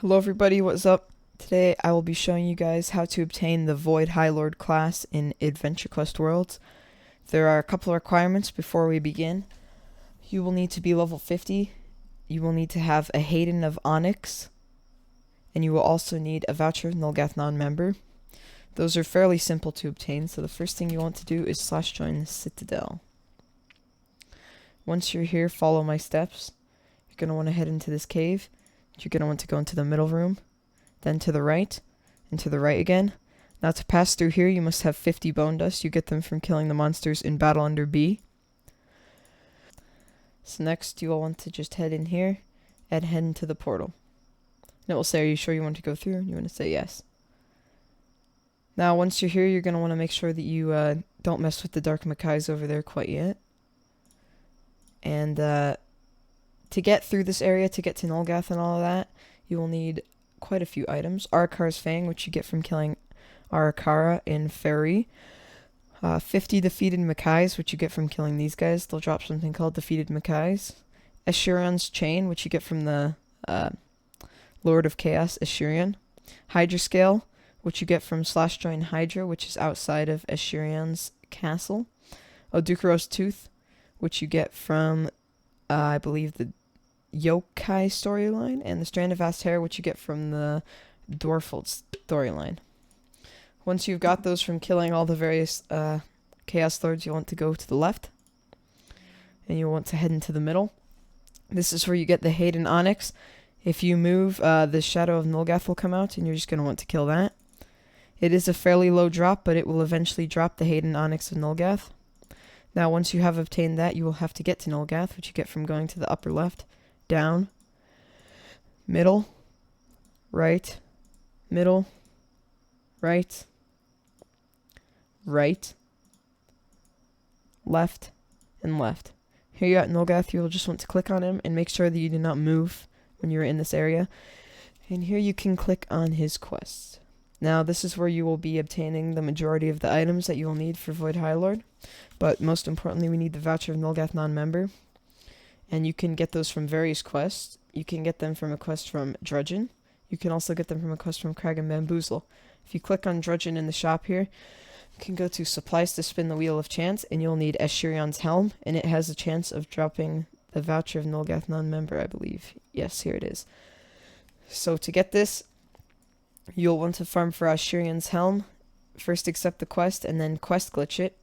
Hello everybody, what's up? Today I will be showing you guys how to obtain the Void Highlord class in Adventure Quest Worlds. There are a couple of requirements before we begin. You will need to be level 50, you will need to have a Hayden of Onyx, and you will also need a Voucher of Nulgath non-member. Those are fairly simple to obtain, so the first thing you want to do is /join the citadel. Once you're here, follow my steps. You're going to want to head into this cave. You're going to want to go into the middle room, then to the right, and to the right again. Now to pass through here, you must have 50 bone dust. You get them from killing the monsters in battleunderb. So next, you will want to just head in here, and head into the portal. And it will say, are you sure you want to go through? You want to say yes. Now once you're here, you're going to want to make sure that you don't mess with the dark Mackays over there quite yet. And to get through this area, to get to Nulgath and all of that, you will need quite a few items. Arakar's Fang, which you get from killing Arakara in Ferry. 50 defeated Mackays, which you get from killing these guys. They'll drop something called defeated Mackays. Ashurion's Chain, which you get from the Lord of Chaos, Ashurion. Hydra Scale, which you get from /join Hydra, which is outside of Ashurion's castle. Odukaros Tooth, which you get from I believe the yokai storyline, and the Strand of Vast Hair, which you get from the Dwarfold storyline. Once you've got those from killing all the various Chaos Lords, you want to go to the left, and you want to head into the middle. This is where you get the Hayden Onyx. If you move, the Shadow of Nulgath will come out, and you're just going to want to kill that. It is a fairly low drop, but it will eventually drop the Hayden Onyx of Nulgath. Now, once you have obtained that, you will have to get to Nulgath, which you get from going to the upper left, down, middle, right, middle, right, right, left, and left. Here you're at Nulgath, you will just want to click on him and make sure that you do not move when you're in this area. And here you can click on his quests. Now, this is where you will be obtaining the majority of the items that you will need for Void Highlord. But most importantly, we need the Voucher of Nulgath non-member. And you can get those from various quests. You can get them from a quest from Drudgeon. You can also get them from a quest from Crag and Bamboozle. If you click on Drudgeon in the shop here, you can go to Supplies to spin the Wheel of Chance, and you'll need Ashurion's Helm, and it has a chance of dropping the Voucher of Nulgath non-member, I believe. Yes, here it is. So to get this, you'll want to farm for Ashurion's Helm. First accept the quest, and then quest glitch it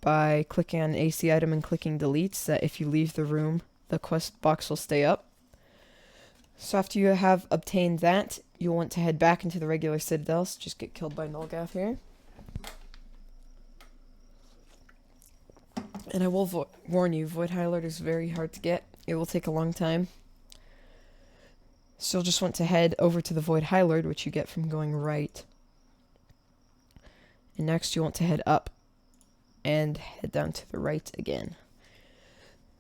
by clicking on an AC item and clicking delete, so that if you leave the room, the quest box will stay up. So after you have obtained that, you'll want to head back into the regular citadel, so just get killed by Nulgath here. And I will warn you, Void Highlord is very hard to get. It will take a long time. So you'll just want to head over to the Void Highlord, which you get from going right. And next you want to head up and head down to the right again.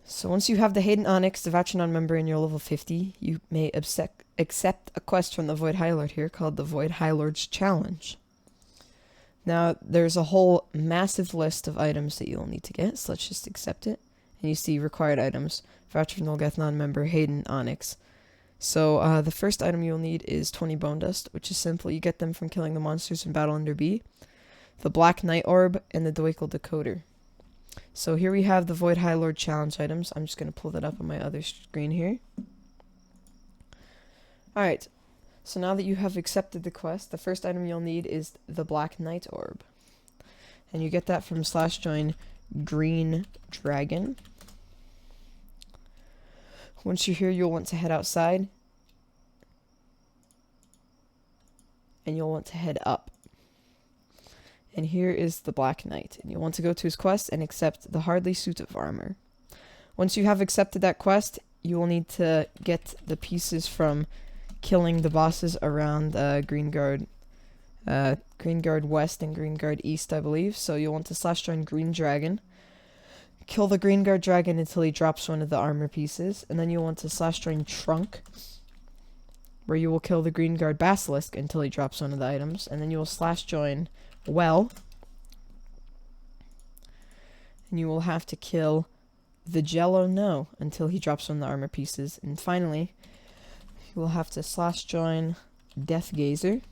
So once you have the Hayden Onyx, the Voucher non-member, and you're level 50, you may accept a quest from the Void Highlord here called the Void Highlord's Challenge. Now, there's a whole massive list of items that you'll need to get, so let's just accept it. And you see required items: Voucher of Nulgath non-member, Hayden Onyx. So the first item you'll need is 20 bone dust, which is simple. You get them from killing the monsters in battleunderb, the Black Night Orb, and the Doikal Decoder. So here we have the Void Highlord challenge items. I'm just going to pull that up on my other screen here. Alright, so now that you have accepted the quest, the first item you'll need is the Black Night Orb. And you get that from /join greendragon. Once you're here, you'll want to head outside, and you'll want to head up. And here is the Black Knight, and you'll want to go to his quest and accept the Hardly Suit of Armor. Once you have accepted that quest, you will need to get the pieces from killing the bosses around Greenguard West and Greenguard East, I believe. So you'll want to /join greendragon. Kill the Greenguard Dragon until he drops one of the armor pieces, and then you'll want to /join Trunk, where you will kill the Greenguard Basilisk until he drops one of the items, and then you will /join Well, and you will have to kill the Jello No until he drops one of the armor pieces, and finally, you will have to slash join deathgazer.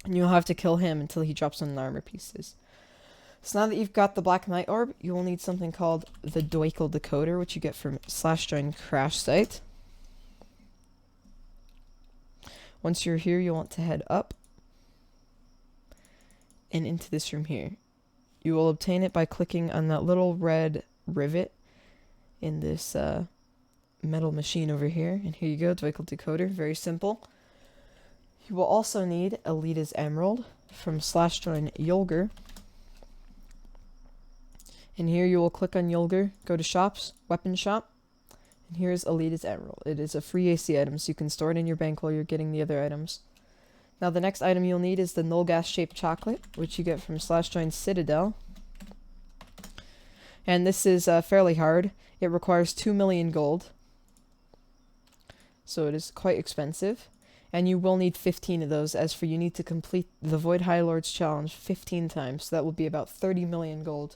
And you'll have to kill him until he drops on the armor pieces. So now that you've got the Black Knight Orb, you will need something called the Doikel Decoder, which you get from slash join crashsite. Once you're here, you'll want to head up and into this room here. You will obtain it by clicking on that little red rivet in this metal machine over here. And here you go, Doikel Decoder, very simple. You will also need Elita's Emerald from slash join yulgar. And here you will click on yulgar, go to shops, weapon shop, and here's Elita's Emerald. It is a free AC item, so you can store it in your bank while you're getting the other items. Now the next item you'll need is the Nullgas shaped chocolate, which you get from slash join citadel. And this is fairly hard. It requires 2 million gold, so it is quite expensive. And you will need 15 of those, as for you need to complete the Void Highlord's challenge 15 times, so that will be about 30 million gold.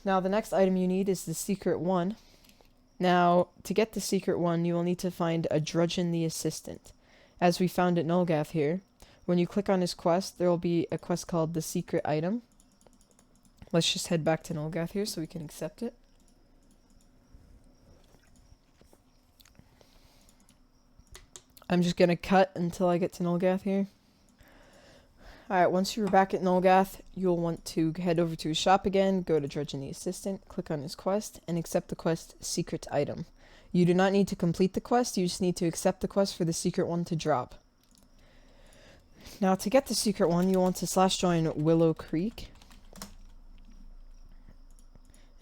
Now the next item you need is the secret one. Now, to get the secret one, you will need to find a Drudgeon the Assistant. As we found at Nulgath here, when you click on his quest, there will be a quest called the secret item. Let's just head back to Nulgath here so we can accept it. I'm just going to cut until I get to Nulgath here. Alright, once you're back at Nulgath, you'll want to head over to his shop again, go to Drudgeon the Assistant, click on his quest, and accept the quest secret item. You do not need to complete the quest, you just need to accept the quest for the secret one to drop. Now to get the secret one, you'll want to slash join willowcreek.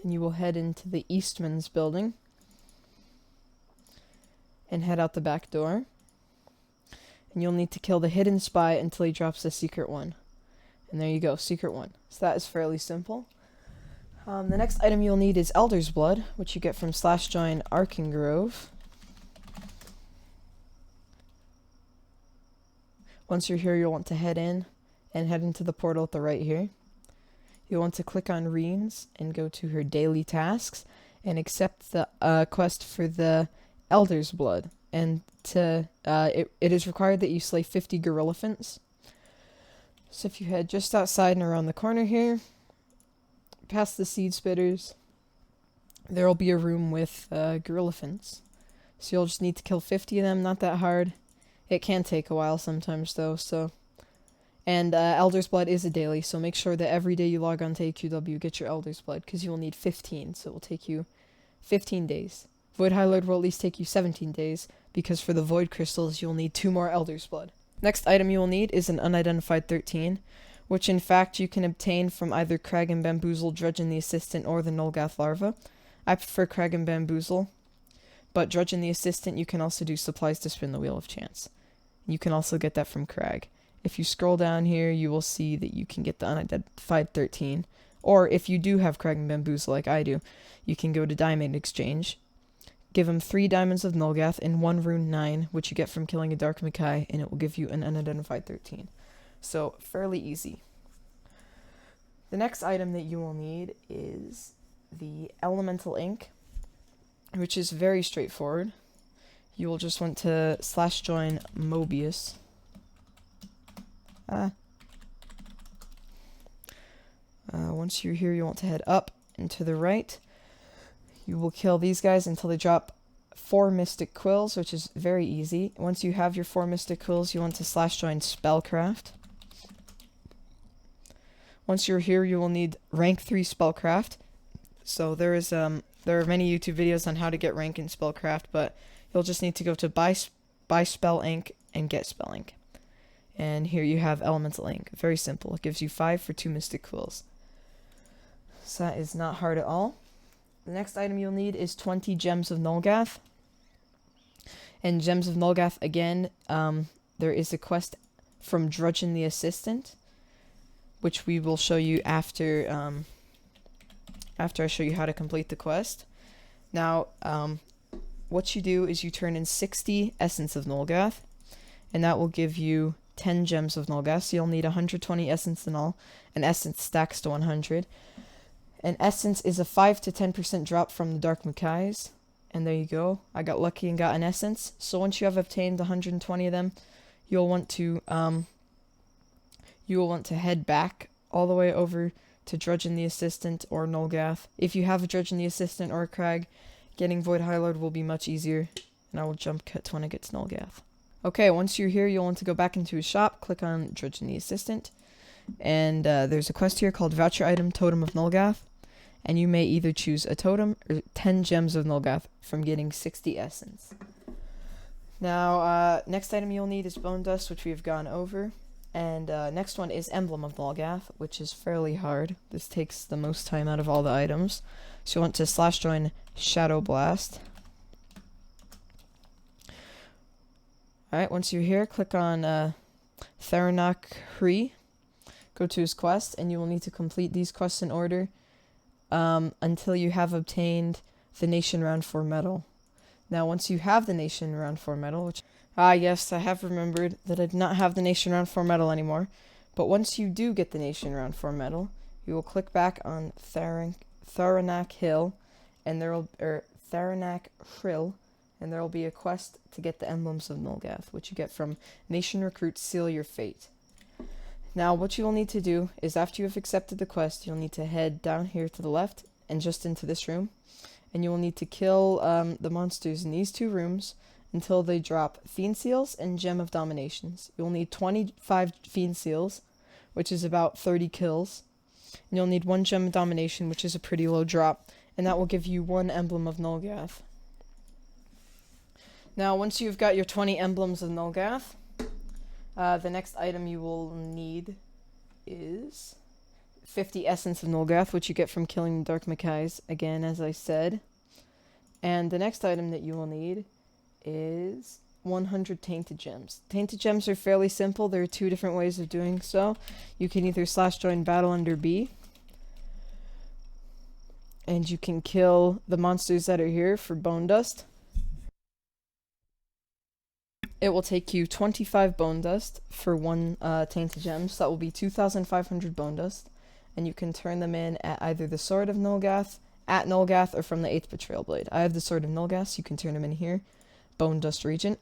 And you will head into the Eastman's building. And head out the back door. And you'll need to kill the hidden spy until he drops the secret one. And there you go, secret one. So that is fairly simple. The next item you'll need is Elder's Blood, which you get from slash join Arkengrove. Once you're here, you'll want to head in and head into the portal at the right here. You'll want to click on Reens and go to her daily tasks and accept the quest for the Elder's Blood. And it is required that you slay 50 gorillaphants. So if you head just outside and around the corner here, past the seed spitters, there will be a room with gorillaphants. So you'll just need to kill 50 of them, not that hard. It can take a while sometimes though, so. And Elder's Blood is a daily, so make sure that every day you log on to AQW, get your Elder's Blood, because you will need 15, so it will take you 15 days. Void Highlord will at least take you 17 days, because for the Void Crystals, you'll need 2 more Elder's Blood. Next item you will need is an Unidentified 13, which in fact you can obtain from either Crag and Bamboozle, Drudgeon the Assistant, or the Nulgath Larva. I prefer Crag and Bamboozle, but Drudgeon the Assistant you can also do supplies to spin the Wheel of Chance. You can also get that from Crag. If you scroll down here, you will see that you can get the Unidentified 13, or if you do have Crag and Bamboozle like I do, you can go to Diamond Exchange, give him 3 Diamonds of Nulgath and 1 Rune 9, which you get from killing a Dark Mackay, and it will give you an Unidentified 13. So, fairly easy. The next item that you will need is the Elemental Ink, which is very straightforward. You will just want to slash join mobius. Once you're here, you want to head up and to the right. You will kill these guys until they drop 4 Mystic Quills, which is very easy. Once you have your 4 Mystic Quills, you want to slash join spellcraft. Once you're here, you will need rank 3 spellcraft. So there are many YouTube videos on how to get rank in spellcraft, but you'll just need to go to buy spell ink and get spell ink. And here you have elemental ink. Very simple. It gives you 5 for 2 Mystic Quills. So that is not hard at all. The next item you'll need is 20 Gems of Nulgath. And Gems of Nulgath, again, there is a quest from Drudgeon the Assistant, which we will show you after I show you how to complete the quest. Now, what you do is you turn in 60 Essence of Nulgath, and that will give you 10 Gems of Nulgath, so you'll need 120 Essence in all, and Essence stacks to 100. And Essence is a 5 to 10% drop from the Dark Mackays, And there you go. I got lucky and got an essence. So once you have obtained 120 of them, you'll want to head back all the way over to Drudgeon the Assistant or Nulgath. If you have a Drudgeon the Assistant or a Crag, getting Void Highlord will be much easier. And I will jump cut when I get to Nulgath. Okay, once you're here, you'll want to go back into his shop, click on Drudgeon the Assistant, and there's a quest here called Voucher Item Totem of Nulgath. And you may either choose a totem or 10 gems of Nulgath from getting 60 essence. Now, next item you'll need is bone dust, which we have gone over. And next one is Emblem of Nulgath, which is fairly hard. This takes the most time out of all the items. So you want to / join shadowblast. Alright, once you're here, click on Hri. Go to his quest, and you will need to complete these quests in order. Until you have obtained the Nation Round 4 medal. Now, once you have the Nation Round 4 medal, which... yes, I have remembered that I do not have the Nation Round 4 medal anymore. But once you do get the Nation Round 4 medal, you will click back on Tharanak Hill, and there will... Tharanak Hrill, and there will be a quest to get the Emblems of Nulgath, which you get from Nation Recruit Seal Your Fate. Now, what you will need to do is, after you have accepted the quest, you'll need to head down here to the left and just into this room. And you will need to kill the monsters in these 2 rooms until they drop Fiend Seals and Gem of Dominations. You'll need 25 Fiend Seals, which is about 30 kills. And you'll need 1 Gem of Domination, which is a pretty low drop. And that will give you 1 Emblem of Nulgath. Now, once you've got your 20 Emblems of Nulgath, the next item you will need is 50 Essence of Nulgath, which you get from killing the Dark Mackays, again, as I said. And the next item that you will need is 100 Tainted Gems. Tainted Gems are fairly simple. There are 2 different ways of doing so. You can either / join battleunderb, and you can kill the monsters that are here for bone dust. It will take you 25 bone dust for 1 tainted gem, so that will be 2,500 bone dust, and you can turn them in at either the Sword of Nulgath, at Nulgath, or from the 8th Betrayal Blade. I have the Sword of Nulgath, so you can turn them in here. Bone dust Regent.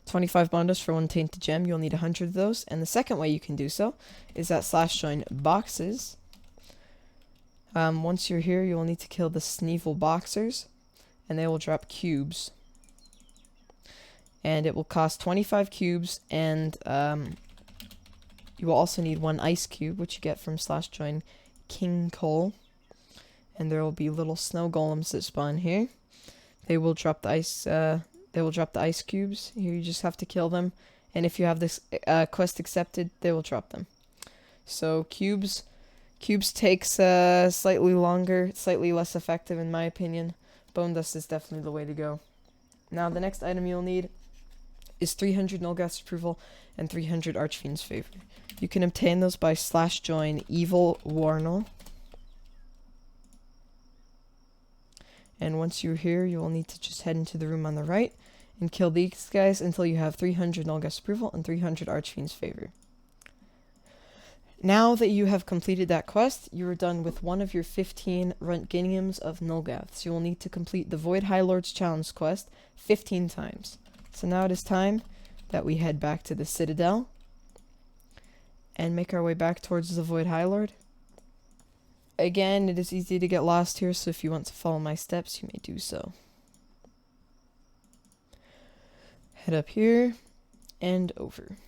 25 bone dust for 1 tainted gem, you'll need 100 of those, and the second way you can do so is at / join boxes. Once you're here, you'll need to kill the Sneevil Boxers, and they will drop cubes. And it will cost 25 cubes, and you will also need 1 ice cube, which you get from / join King Cole. And there will be little snow golems that spawn here. They will drop the ice cubes. Here you just have to kill them, and if you have this quest accepted, they will drop them. So cubes takes slightly longer, slightly less effective in my opinion. Bone dust is definitely the way to go. Now the next item you'll need is 300 Nulgath's Approval and 300 Archfiend's Favor. You can obtain those by / join evilwarnul. And once you're here, you will need to just head into the room on the right and kill these guys until you have 300 Nulgath's Approval and 300 Archfiend's Favor. Now that you have completed that quest, you are done with one of your 15 Runtginiums of Nulgath. So you will need to complete the Void Highlord's Challenge quest 15 times. So now it is time that we head back to the Citadel and make our way back towards the Void Highlord. Again, it is easy to get lost here, so if you want to follow my steps, you may do so. Head up here and over.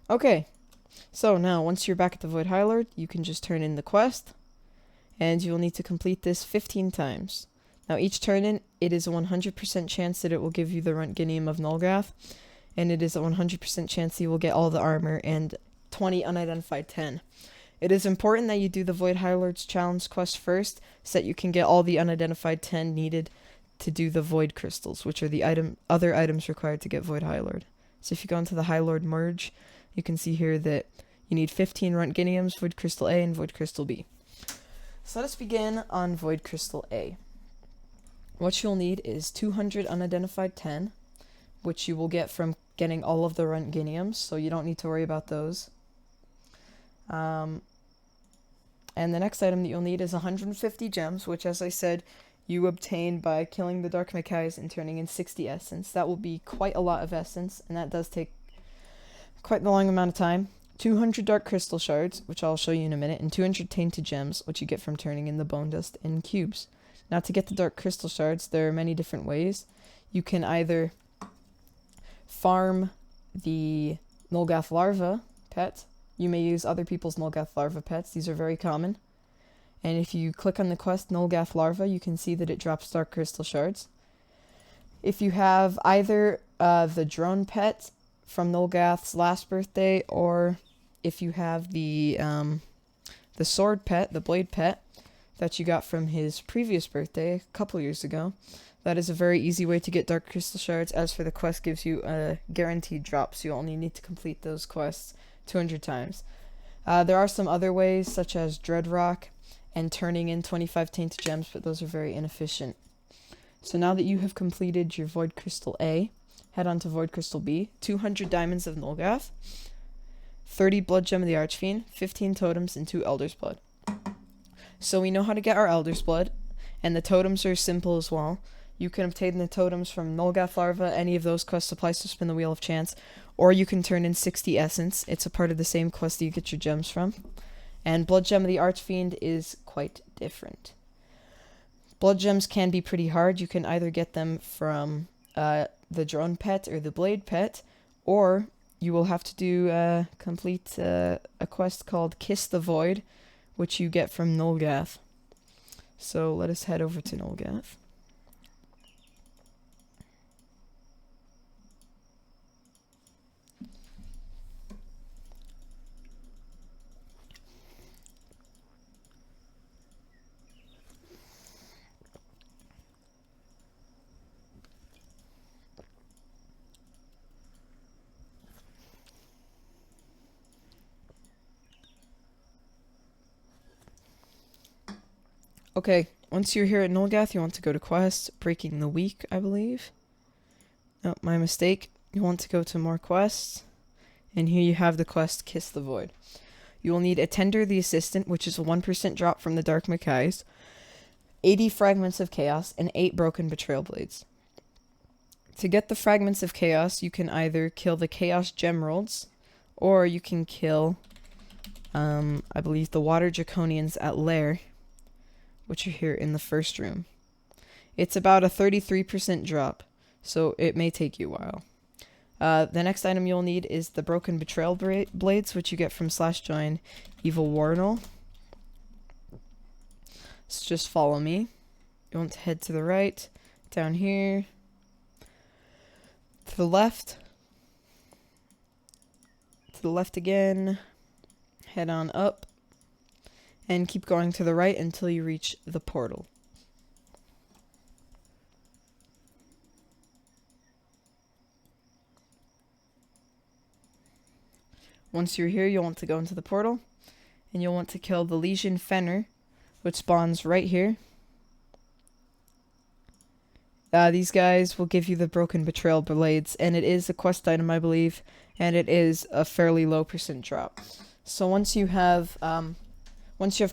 Okay, so now once you're back at the Void Highlord, you can just turn in the quest, and you will need to complete this 15 times. Now each turn in, it is a 100% chance that it will give you the Runtginium of Nulgath, and it is a 100% chance you will get all the armor and 20 unidentified 10. It is important that you do the Void Highlord's Challenge quest first, so that you can get all the unidentified 10 needed to do the Void Crystals, which are the other items required to get Void Highlord. So if you go into the Highlord merge, you can see here that you need 15 Runtginiums, Void Crystal A, and Void Crystal B. So let us begin on Void Crystal A. What you'll need is 200 unidentified 10, which you will get from getting all of the Runtginiums, so you don't need to worry about those. And the next item that you'll need is 150 gems, which, as I said, you obtain by killing the Dark Macais and turning in 60 essence. That will be quite a lot of essence, and that does take quite the long amount of time. 200 dark crystal shards, which I'll show you in a minute, and 200 tainted gems, which you get from turning in the bone dust in cubes. Now, to get the dark crystal shards, there are many different ways. You can either farm the Nulgath larva pet. You may use other people's Nulgath larva pets. These are very common. And if you click on the quest Nulgath larva, you can see that it drops dark crystal shards. If you have either the drone pet from Nulgath's last birthday, or if you have the sword pet, the blade pet, that you got from his previous birthday a couple years ago, that is a very easy way to get dark crystal shards. As for the quest, gives you a guaranteed drop, so you only need to complete those quests 200 times. There are some other ways, such as Dreadrock and turning in 25 tainted gems, but those are very inefficient. So now that you have completed your Void Crystal A, head on to Void Crystal B, 200 Diamonds of Nulgath, 30 Blood Gem of the Archfiend, 15 Totems, and 2 Elder's Blood. So we know how to get our Elder's Blood, and the totems are simple as well. You can obtain the totems from Nulgath Larva, any of those quest supplies to spin the Wheel of Chance, or you can turn in 60 Essence. It's a part of the same quest that you get your gems from. And Blood Gem of the Archfiend is quite different. Blood Gems can be pretty hard. You can either get them from the drone pet or the blade pet, or you will have to do complete a quest called Kiss the Void, which you get from Nulgath. So let us head over to Nulgath. Okay, once you're here at Nulgath, you want to go to quests, Breaking the Week, I believe. Oh, my mistake. You want to go to more quests, and here you have the quest Kiss the Void. You will need a Tender the Assistant, which is a 1% drop from the Dark Macais, 80 Fragments of Chaos, and 8 Broken Betrayal Blades. To get the Fragments of Chaos, you can either kill the Chaos Gemeralds, or you can kill, I believe, the Water Draconians at Lair, which are here in the first room. It's about a 33% drop, so it may take you a while. The next item you'll need is the Broken Betrayal Blades, which you get from /join evilwarnul. So just follow me. You want to head to the right, down here, to the left again, head on up, and keep going to the right until you reach the portal. Once you're here, you'll want to go into the portal, and you'll want to kill the Legion Fenner, which spawns right here. These guys will give you the Broken Betrayal Blades, and it is a quest item, I believe, and it is a fairly low % drop. So once you have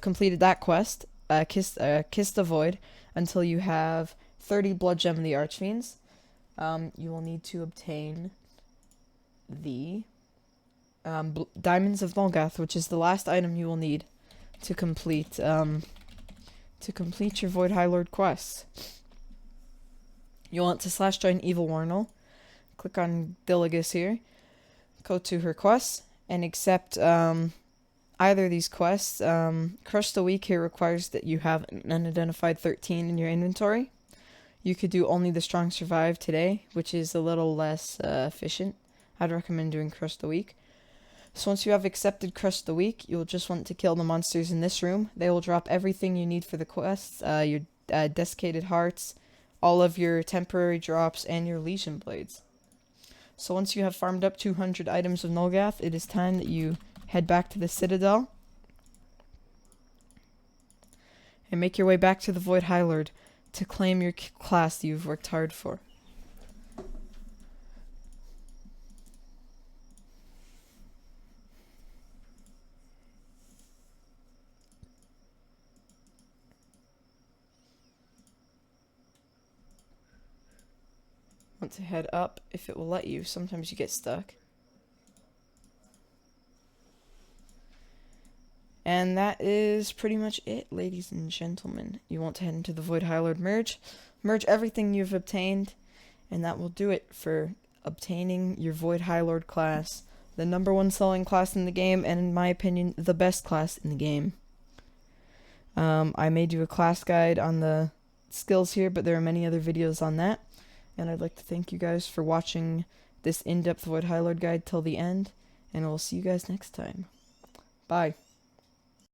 completed that quest, Kiss the Void, until you have 30 Blood Gem of the Archfiends, you will need to obtain the Diamonds of Nulgath, which is the last item you will need to complete your Void Highlord quests. You'll want to /join evilwarnul, click on Diligus here, go to her quests, and accept either of these quests. Crush the Week here requires that you have an unidentified 13 in your inventory. You could do only the Strong Survive today, which is a little less efficient. I'd recommend doing Crush the Week. So once you have accepted Crush the Week, you'll just want to kill the monsters in this room. They will drop everything you need for the quests, your desiccated hearts, all of your temporary drops, and your Legion Blades. So once you have farmed up 200 items of Nulgath, it is time that you head back to the Citadel and make your way back to the Void Highlord to claim your class that you've worked hard for. want to head up if it will let you. Sometimes you get stuck. And that is pretty much it, ladies and gentlemen. You want to head into the Void Highlord merge. Merge everything you've obtained, and that will do it for obtaining your Void Highlord class. The #1 selling class in the game, and in my opinion, the best class in the game. I may do a class guide on the skills here, but there are many other videos on that. And I'd like to thank you guys for watching this in-depth Void Highlord guide till the end, and I will see you guys next time. Bye.